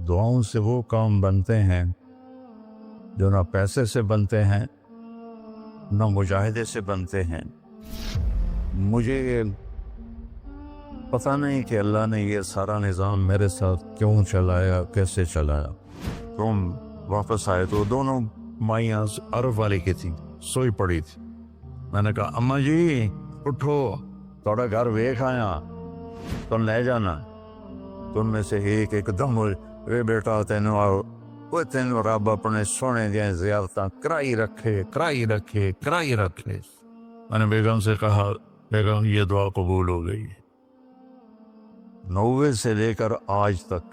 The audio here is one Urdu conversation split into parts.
دعاؤں سے وہ کام بنتے ہیں جو نہ پیسے سے بنتے ہیں نہ مجاہدے سے بنتے ہیں۔ مجھے پتہ نہیں کہ اللہ نے یہ سارا نظام میرے ساتھ کیوں چلایا، کیسے چلایا۔ تم واپس آئے تو دونوں مائیاں عرب والی کی تھی، سوئی پڑی تھی۔ میں نے کہا اماں جی اٹھو، تھوڑا گھر ویکھ آیا، تم لے جانا۔ تم میں سے ایک دم وے بیٹا تینوں رب اپنے سونے دیا زیارتاں کرائی رکھے۔ میں نے بیگم سے کہا بیگم یہ دعا قبول ہو گئی۔ 90 سے لے کر آج تک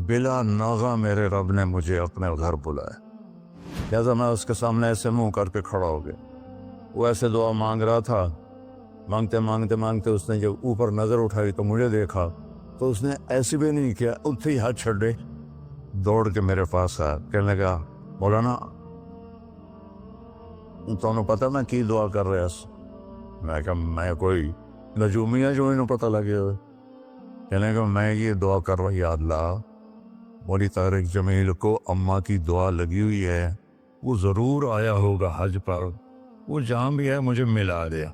بلا ناغہ میرے رب نے مجھے اپنے گھر بلایا، لہذا میں اس کے سامنے ایسے منہ کر کے کھڑا ہو گیا۔ وہ ایسے دعا مانگ رہا تھا، مانگتے اس نے جب اوپر نظر اٹھائی تو مجھے دیکھا تو اس نے ایسے بھی نہیں کیا، اتنے ہی ہاتھ چھڑے دوڑ کے میرے پاس آیا، کہنے لگا مولانا تمہیں پتہ میں کی دعا کر رہا سی؟ میں کہا میں کوئی نجومی ہے جو انہوں پتہ لگے ہوئے؟ کہنے لگا میں یہ دعا کر رہا، یا اللہ مولی طارق جمیل کو اماں کی دعا لگی ہوئی ہے، وہ ضرور آیا ہوگا حج پر، وہ جہاں بھی ہے مجھے ملا دیا۔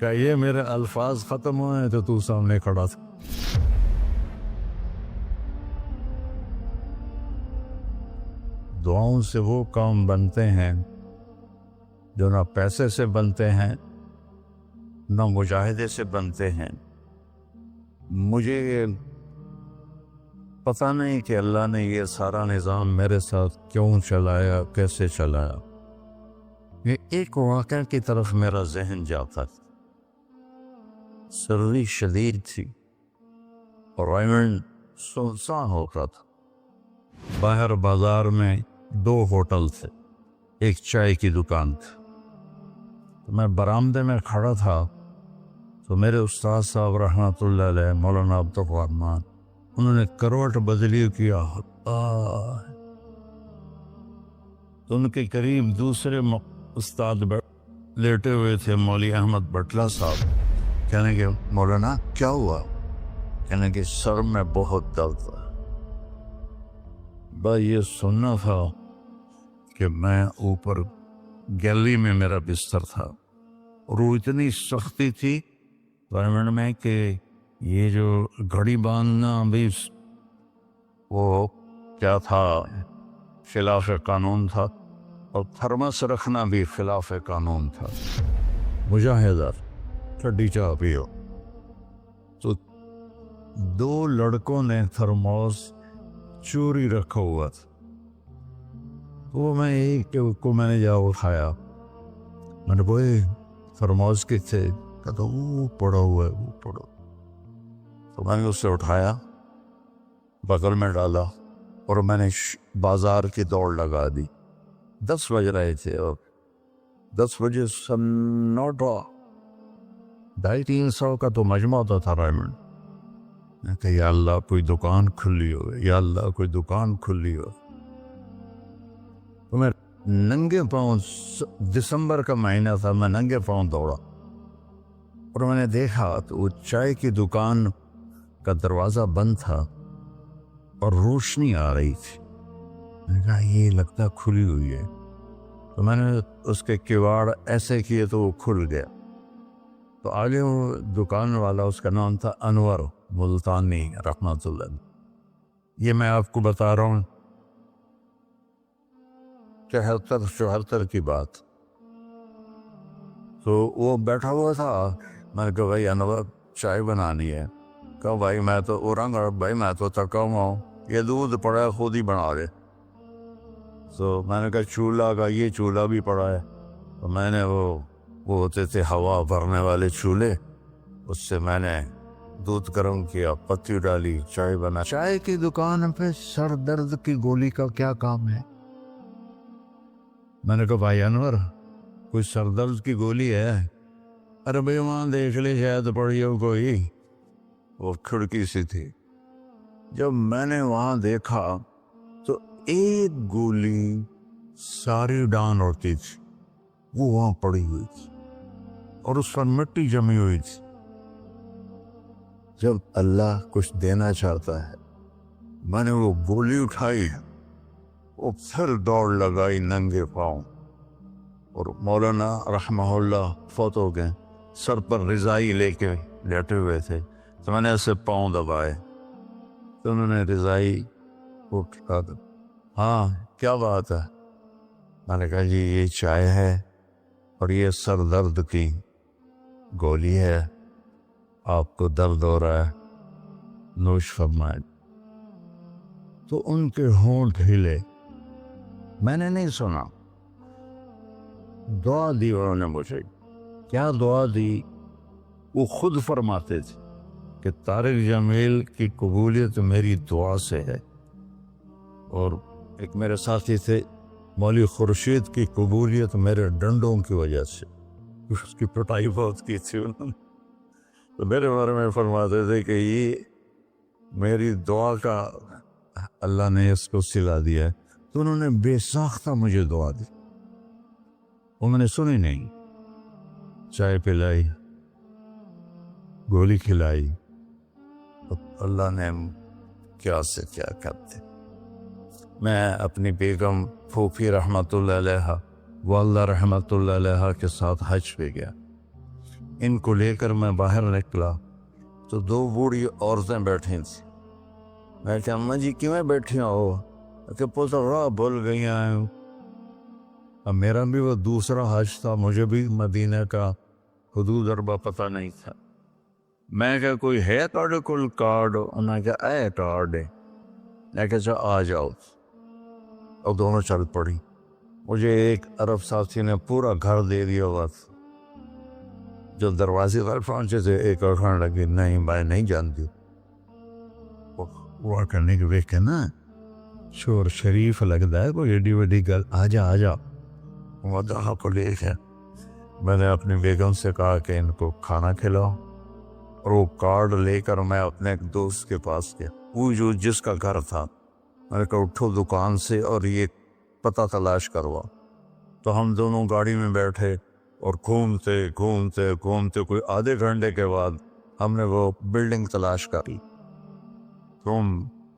کہ یہ میرے الفاظ ختم ہوئے تو سامنے کھڑا تھا۔ دعاؤں سے وہ کام بنتے ہیں جو نہ پیسے سے بنتے ہیں نہ مجاہدے سے بنتے ہیں۔ مجھے پتہ نہیں کہ اللہ نے یہ سارا نظام میرے ساتھ کیوں چلایا، کیسے چلایا۔ یہ ایک واقعہ کی طرف میرا ذہن جاتا تھا۔ سردی شدید تھی اور آئلینڈ سنسان ہو رہا تھا۔ باہر بازار میں 2 ہوٹل تھے، ایک چائے کی دکان تھی۔ تو میں برآمدے میں کھڑا تھا تو میرے استاد صاحب رحمۃ اللہ علیہ مولانا عبدالرحمن، انہوں نے کروٹ بدلی کیا۔ تو ان کے قریب دوسرے استاد لیٹے ہوئے تھے، مولوی احمد بٹلہ صاحب۔ کہنے کہ مولانا کیا ہوا؟ کہنے کہ سر میں بہت درد ہے۔ بس یہ سننا تھا کہ میں اوپر گیلری میں میرا بستر تھا اور وہ اتنی سختی تھی گورنمنٹ میں کہ یہ جو گھڑی باندھنا بھی وہ کیا تھا، خلاف قانون تھا، اور تھرمس رکھنا بھی خلاف قانون تھا۔ مجاہدہ ٹھنڈی چاہ پیو۔ تو 2 لڑکوں نے تھرموس چوری رکھا ہوا تھا، وہ میں ایک کو میں نے جا اٹھایا، میں نے بوئے تھرموس کتنے؟ کہتا وہ پڑا ہوا ہے، وہ پڑا۔ تو میں نے اس سے اٹھایا، بغل میں ڈالا اور میں نے بازار کی دوڑ لگا دی۔ 10 بج رہے تھے اور 10 بجے سنوٹا 250-300 کا تو مجمع ہوتا تھا رائمنڈ۔ میں کہا یا اللہ کوئی دکان کھلی ہو، یا اللہ کوئی دکان کھلی ہو۔ تو میں ننگے پاؤں، دسمبر کا مہینہ تھا، میں ننگے پاؤں دوڑا اور میں نے دیکھا تو وہ چائے کی دکان کا دروازہ بند تھا اور روشنی آ رہی تھی۔ میں نے کہا یہ لگتا کھلی ہوئی ہے، تو میں نے اس کے کواڑ ایسے کیے تو وہ کھل گیا۔ تو آگے وہ دکان والا، اس کا نام تھا انور ملتانی رحمۃ اللہ۔ یہ میں آپ کو بتا رہا ہوں 73-74 کی بات۔ تو وہ بیٹھا ہوا تھا، میں نے کہا بھائی انور چائے بنانی ہے۔ کہا بھائی میں تو بھائی میں تو تھکا ہوا ہوں، یہ دودھ پڑا ہے خود ہی بنا دے۔ تو میں نے کہا چولہا کا، یہ چولہا بھی پڑا ہے۔ تو میں نے وہ ہوتے تھے ہوا بھرنے والے چولہے، اس سے میں نے دودھ گرم کیا، پتی ڈالی، چائے بنا۔ چائے کی دکان پہ سر درد کی گولی کا کیا کام ہے؟ میں نے کہا بھائی انور کوئی سر درد کی گولی ہے؟ ارے بھائی وہاں دیکھ لے شاید پڑی ہو کوئی، وہ کھڑکی سی تھی۔ جب میں نے وہاں دیکھا تو ایک گولی ساری ڈان ہوتی تھی، وہ وہاں پڑی ہوئی تھی اور اس پر مٹی جمی ہوئی تھی۔ جب اللہ کچھ دینا چاہتا ہے میں نے وہ گولی اٹھائی، وہ پھر دوڑ لگائی ننگے پاؤں، اور مولانا رحمہ اللہ فوت ہو گئے، سر پر رضائی لے کے لیٹے ہوئے تھے، تو میں نے ایسے پاؤں دبائے تو انہوں نے رضائی اٹھا کر، ہاں کیا بات ہے؟ میں نے کہا جی یہ چائے ہے اور یہ سر درد کی گولی ہے، آپ کو درد ہو رہا ہے، نوش فرمائے۔ تو ان کے ہونٹ ہلے، میں نے نہیں سنا، دعا دی انہوں نے مجھے۔ کیا دعا دی؟ وہ خود فرماتے تھے کہ طارق جمیل کی قبولیت میری دعا سے ہے، اور ایک میرے ساتھی تھے مولوی خورشید کی قبولیت میرے ڈنڈوں کی وجہ سے، اس کی پٹائی بہت کی تھی انہوں نے، تو میرے بارے میں فرماتے تھے کہ یہ میری دعا کا اللہ نے اس کو سلا دیا ہے۔ تو انہوں نے بے ساختہ مجھے دعا دی، وہ میں نے سنی نہیں، چائے پلائی، گولی کھلائی، اللہ نے کیا سے کیا کرتے۔ میں اپنی بیگم پھوپھی رحمۃ اللہ علیہ، والدہ رحمۃ اللہ علیہ کے ساتھ حج پہ گیا، ان کو لے کر میں باہر نکلا تو دو بوڑھی عورتیں بیٹھی تھیں۔ میں کہ اماں جی کیوں بیٹھی ہو؟ کہ پوتا راہ بھول گئی ہیں۔ اب میرا بھی وہ دوسرا حج تھا، مجھے بھی مدینہ کا حدود اربا پتہ نہیں تھا۔ میں کہ کوئی ہے تھوڑے کل کارڈ؟ انہوں نے کہا اے کارڈ ہے۔ میں کہا آ جاؤ، اور دونوں چل پڑی۔ مجھے ایک عرب ساتھی نے پورا گھر دے دیا بس۔ جو دروازے پر پہنچے تھے ایک اور کھانے لگی، نہیں میں نہیں جانتی، وہ کرنے کے دیکھے نا شور شریف لگتا ہے، کوئی ایڈی وڈی گل، آ جا وہ جہاں کو لے کے میں نے اپنی بیگم سے کہا کہ ان کو کھانا کھلاؤ، اور وہ کارڈ لے کر میں اپنے ایک دوست کے پاس گیا، وہ جو جس کا گھر تھا۔ میں نے کہا اٹھو دکان سے اور یہ پتہ تلاش کروا۔ تو ہم دونوں گاڑی میں بیٹھے اور گھومتے گھومتے گھومتے کوئی آدھے گھنٹے کے بعد ہم نے وہ بلڈنگ تلاش کر لی۔ تو ہم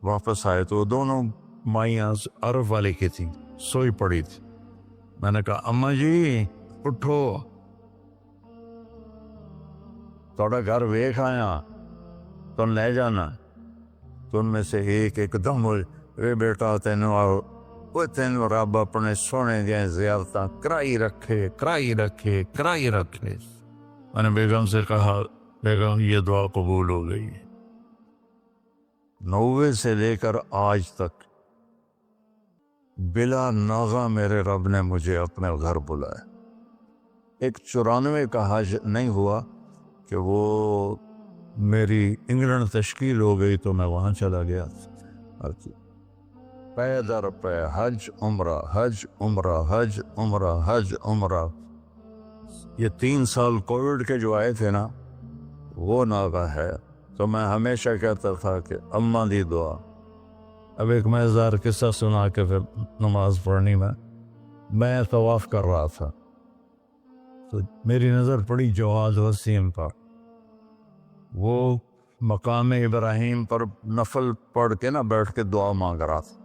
واپس آئے تو دونوں مائیاں عرب والے کی تھیں، سوئی پڑی تھی۔ میں نے کہا اماں جی اٹھو، تھوڑا گھر ویکھ آیا تو لے جانا۔ تو ان میں سے ایک دم اے بیٹا تینوں رب اپنے سونے دیا زیارتاں کرائی رکھے۔ میں نے بیگم سے کہا بیگم یہ دعا قبول ہو گئی ہے۔ 90 سے لے کر آج تک بلا ناغہ میرے رب نے مجھے اپنے گھر بلایا۔ ایک 94 کا حج نہیں ہوا کہ وہ میری انگلینڈ تشکیل ہو گئی تو میں وہاں چلا گیا، پے در پے حج عمرہ۔ یہ 3 سال کووڈ کے جو آئے تھے نا وہ ناغہ ہے۔ تو میں ہمیشہ کہتا تھا کہ اماں دی دعا۔ اب ایک مزار قصہ سنا کے پھر نماز پڑھنی میں طواف کر رہا تھا تو میری نظر پڑی جواد وسیم پر، وہ مقام ابراہیم پر نفل پڑھ کے نا بیٹھ کے دعا مانگ رہا تھا۔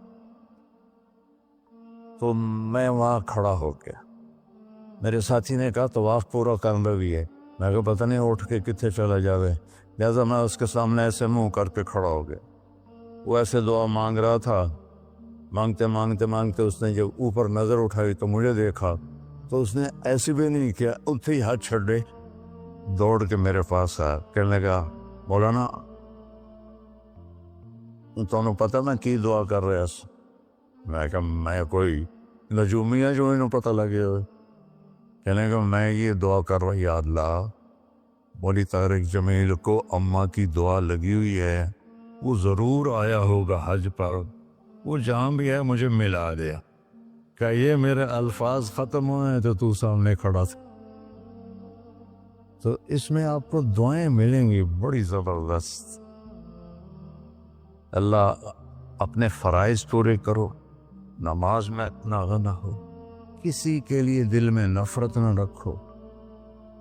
تو میں وہاں کھڑا ہو گیا، میرے ساتھی نے کہا طواف پورا کرنا بھی ہے۔ میں کہا پتہ نہیں اٹھ کے کتنے چلا جاوے، لہٰذا میں اس کے سامنے ایسے منہ کر کے کھڑا ہو گیا۔ وہ ایسے دعا مانگ رہا تھا، مانگتے اس نے جب اوپر نظر اٹھائی تو مجھے دیکھا، تو اس نے ایسے بھی نہیں کیا، اتنے ہی ہاتھ چھڑے دوڑ کے میرے پاس آیا، کہنے لگا مولانا تمہیں پتہ میں کی دعا کر رہا ہے؟ میں کہا میں کوئی نجومیہ جو انہوں پتہ لگے ہوئے۔ کہنے لگا میں یہ دعا کر رہا، یا اللہ مولی طارق جمیل کو اماں کی دعا لگی ہوئی ہے، وہ ضرور آیا ہوگا حج پر، وہ جہاں بھی ہے مجھے ملا دیا۔ کہ یہ میرے الفاظ ختم ہوئے ہیں تو سامنے کھڑا تھا۔ تو اس میں آپ کو دعائیں ملیں گی بڑی زبردست۔ اللہ اپنے فرائض پورے کرو، نماز میں ناغہ نہ ہو، کسی کے لیے دل میں نفرت نہ رکھو،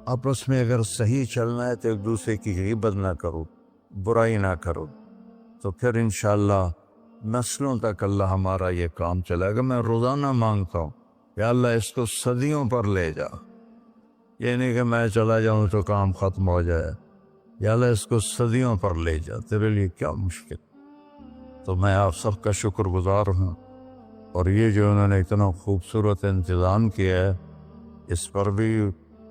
آپس میں اگر صحیح چلنا ہے تو ایک دوسرے کی غیبت نہ کرو، برائی نہ کرو، تو پھر انشاءاللہ نسلوں تک اللہ ہمارا یہ کام چلے گا. میں روزانہ مانگتا ہوں یا اللہ اس کو صدیوں پر لے جا. یہ نہیں کہ میں چلا جاؤں تو کام ختم ہو جائے. یا اللہ اس کو صدیوں پر لے جا, تیرے لیے کیا مشکل. تو میں آپ سب کا شکر گزار ہوں, اور یہ جو انہوں نے اتنا خوبصورت انتظام کیا ہے اس پر بھی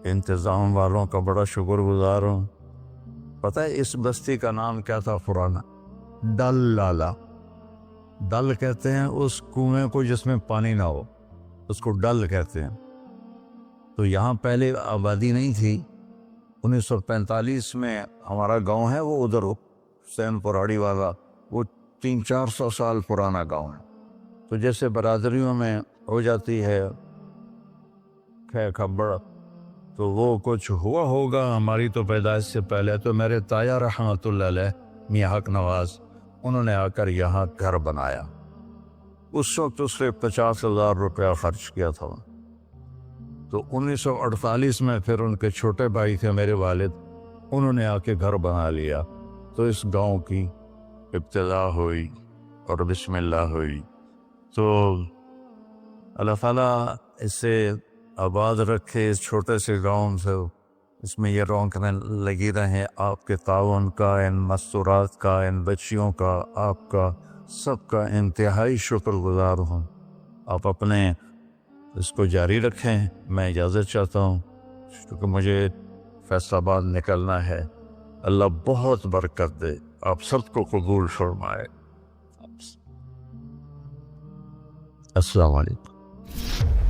انتظام والوں کا بڑا شکر گزار ہوں. پتہ ہے اس بستی کا نام کیا تھا پرانا؟ ڈل لالا. ڈل کہتے ہیں اس کنویں کو جس میں پانی نہ ہو, اس کو ڈل کہتے ہیں. تو یہاں پہلے آبادی نہیں تھی. 1945 میں ہمارا گاؤں ہے وہ ادھر حسین پراڑی والا, وہ 300-400 سال پرانا گاؤں ہے. تو جیسے برادریوں میں ہو جاتی ہے خبر, تو وہ کچھ ہوا ہوگا ہماری تو پیدائش سے پہلے. تو میرے تایا رحمۃ اللہ علیہ میاں حق نواز, انہوں نے آ کر یہاں گھر بنایا. اس وقت اس سے 50,000 روپیہ خرچ کیا تھا. تو 1948 میں پھر ان کے چھوٹے بھائی تھے میرے والد, انہوں نے آ کے گھر بنا لیا. تو اس گاؤں کی ابتدا ہوئی اور بسم اللہ ہوئی. تو اللہ تعالیٰ اسے آباد رکھے, اس چھوٹے سے گاؤں سے اس میں یہ رونقیں لگی رہیں. آپ کے تعاون کا, ان مستورات کا, ان بچیوں کا, آپ کا سب کا انتہائی شکر گزار ہوں. آپ اپنے اس کو جاری رکھیں. میں اجازت چاہتا ہوں کیونکہ مجھے فیصل آباد نکلنا ہے. اللہ بہت برکت دے, آپ سب کو قبول فرمائے. السلام علیکم.